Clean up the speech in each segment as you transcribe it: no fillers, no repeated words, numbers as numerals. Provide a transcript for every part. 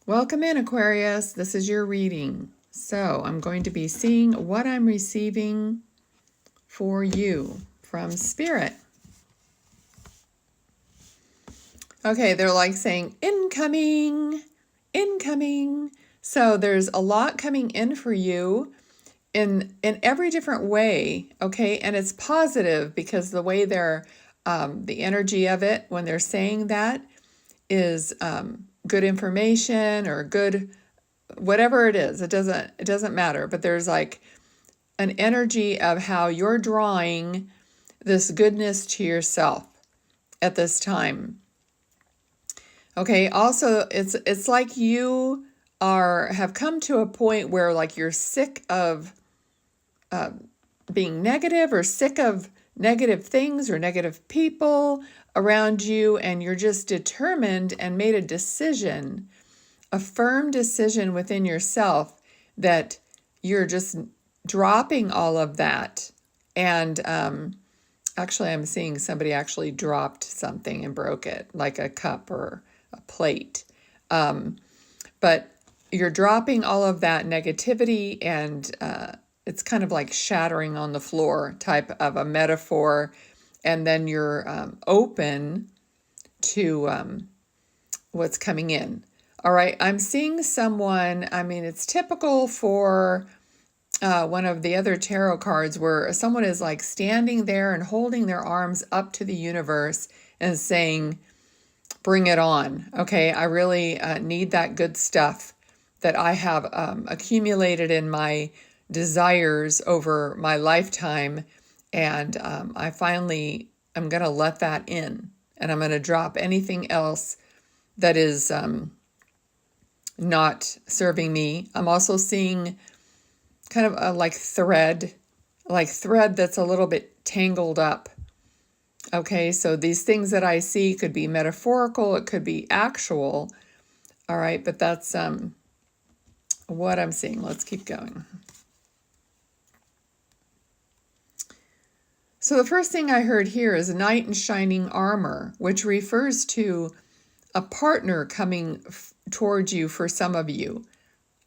Welcome in, Aquarius. This is your reading. So I'm going to be seeing what I'm receiving for you from Spirit. Okay, they're like saying, incoming, incoming. So there's a lot coming in for you in every different way, okay? And it's positive because the way they're, the energy of it when they're saying that is good information or good whatever it is. It doesn't matter, but there's like an energy of how you're drawing this goodness to yourself at this time. Okay, also it's like you have come to a point where like you're sick of being negative or sick of negative things or negative people around you, and you're just determined and made a decision, a firm decision within yourself that you're just dropping all of that. And actually, I'm seeing somebody actually dropped something and broke it, like a cup or a plate. But you're dropping all of that negativity, and it's kind of like shattering on the floor type of a metaphor. And then you're open to what's coming in. All right, I'm seeing someone, I mean, it's typical for one of the other tarot cards where someone is like standing there and holding their arms up to the universe and saying, bring it on. Okay, I really need that good stuff that I have accumulated in my desires over my lifetime. And I finally am going to let that in. And I'm going to drop anything else that is not serving me. I'm also seeing kind of a like thread that's a little bit tangled up. Okay, so these things that I see could be metaphorical, it could be actual. All right, but that's what I'm seeing. Let's keep going. So the first thing I heard here is knight in shining armor, which refers to a partner coming towards you for some of you.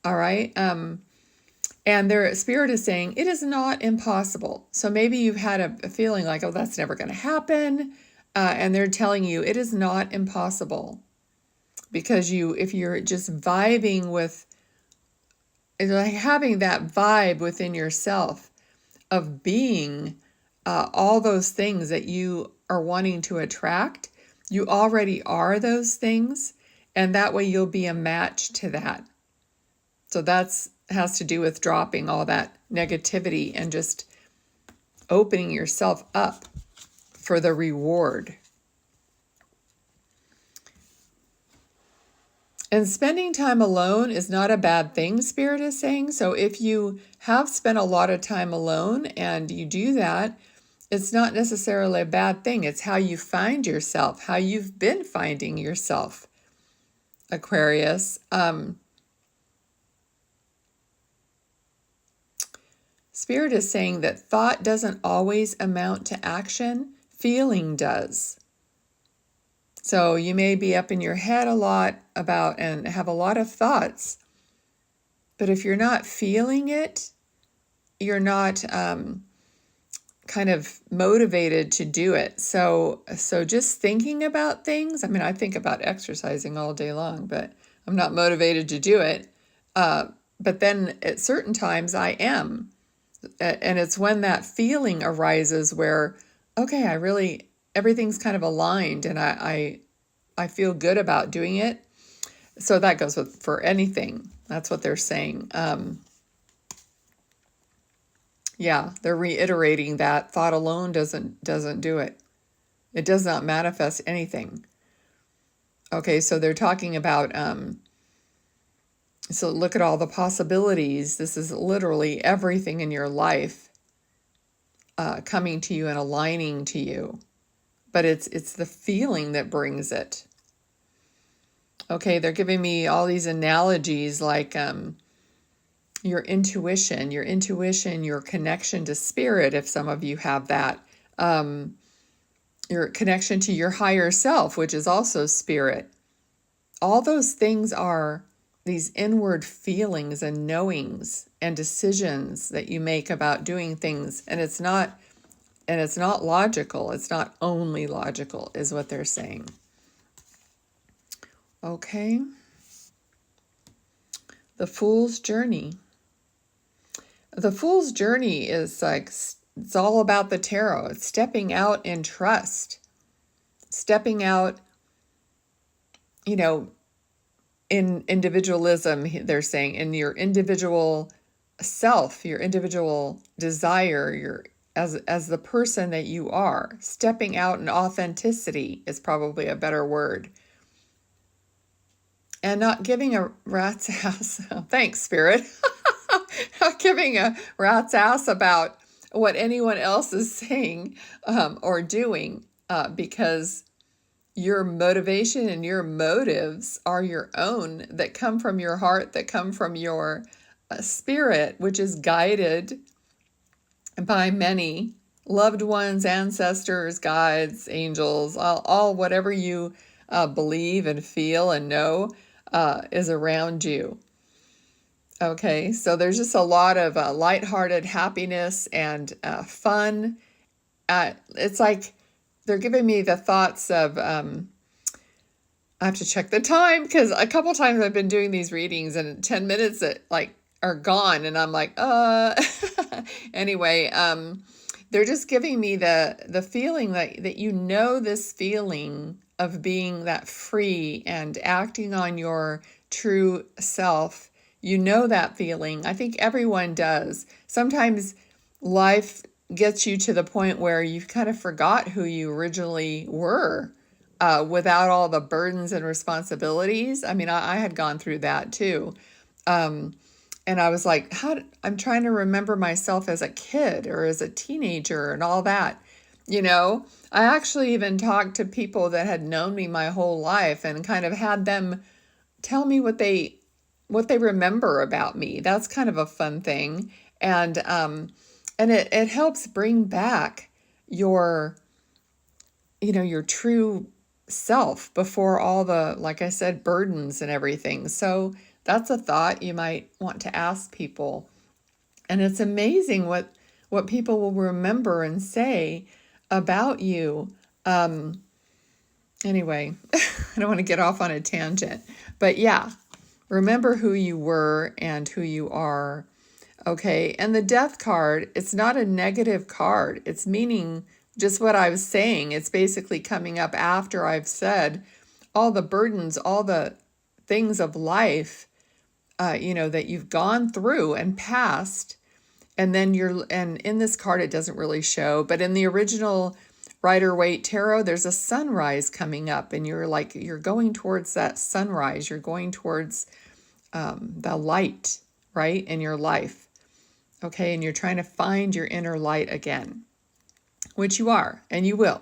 All right. And their spirit is saying it is not impossible. So maybe you've had a feeling like, oh, that's never going to happen. And they're telling you it is not impossible. Because if you're just vibing with, like having that vibe within yourself of being all those things that you are wanting to attract, you already are those things. And that way you'll be a match to that. So that's has to do with dropping all that negativity and just opening yourself up for the reward. And spending time alone is not a bad thing, Spirit is saying. So if you have spent a lot of time alone and you do that, it's not necessarily a bad thing. It's how you find yourself, how you've been finding yourself, Aquarius. Spirit is saying that thought doesn't always amount to action, feeling does. So you may be up in your head a lot about and have a lot of thoughts, but if you're not feeling it, you're not kind of motivated to do it. So just thinking about things, I mean, I think about exercising all day long, but I'm not motivated to do it. But then at certain times I am. And it's when that feeling arises where, okay, everything's kind of aligned and I feel good about doing it. So that goes for anything. That's what they're saying. Yeah, they're reiterating that thought alone doesn't do it. It does not manifest anything. Okay, so they're talking about, so look at all the possibilities. This is literally everything in your life coming to you and aligning to you. But it's the feeling that brings it. Okay, they're giving me all these analogies like your intuition, your connection to spirit, if some of you have that. Your connection to your higher self, which is also spirit. All those things are these inward feelings and knowings and decisions that you make about doing things, and it's not logical. It's not only logical, is what they're saying. Okay. The Fool's Journey. The Fool's Journey is like, it's all about the tarot. It's stepping out in trust. Stepping out, in individualism, they're saying, in your individual self, your individual desire, as the person that you are. Stepping out in authenticity is probably a better word. And not giving a rat's ass. Thanks, Spirit. Not giving a rat's ass about what anyone else is saying or doing, because your motivation and your motives are your own, that come from your heart, that come from your spirit, which is guided by many loved ones, ancestors, guides, angels, all whatever you believe and feel and know is around you. Okay, so there's just a lot of lighthearted happiness and fun. It's like they're giving me the thoughts of, I have to check the time, because a couple times I've been doing these readings and 10 minutes that are gone, and I'm like, anyway, they're just giving me the feeling that this feeling of being that free and acting on your true self. That feeling. I think everyone does. Sometimes life gets you to the point where you've kind of forgot who you originally were, without all the burdens and responsibilities. I mean, I had gone through that too. And I was like, I'm trying to remember myself as a kid or as a teenager and all that. I actually even talked to people that had known me my whole life and kind of had them tell me what they remember about me. That's kind of a fun thing. And it helps bring back your true self before all the, like I said, burdens and everything. So that's a thought you might want to ask people. And it's amazing what people will remember and say about you. Anyway, I don't want to get off on a tangent, but yeah, remember who you were and who you are. Okay, and the Death card, it's not a negative card. It's meaning just what I was saying. It's basically coming up after I've said all the burdens, all the things of life, that you've gone through and passed. And then and in this card, it doesn't really show, but in the original Rider-Waite Tarot, there's a sunrise coming up, and you're going towards that sunrise. You're going towards the light, right, in your life. Okay, and you're trying to find your inner light again, which you are, and you will.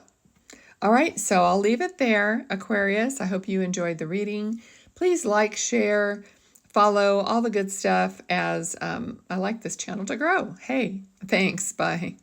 All right, so I'll leave it there, Aquarius. I hope you enjoyed the reading. Please like, share, follow, all the good stuff, as I like this channel to grow. Hey, thanks. Bye.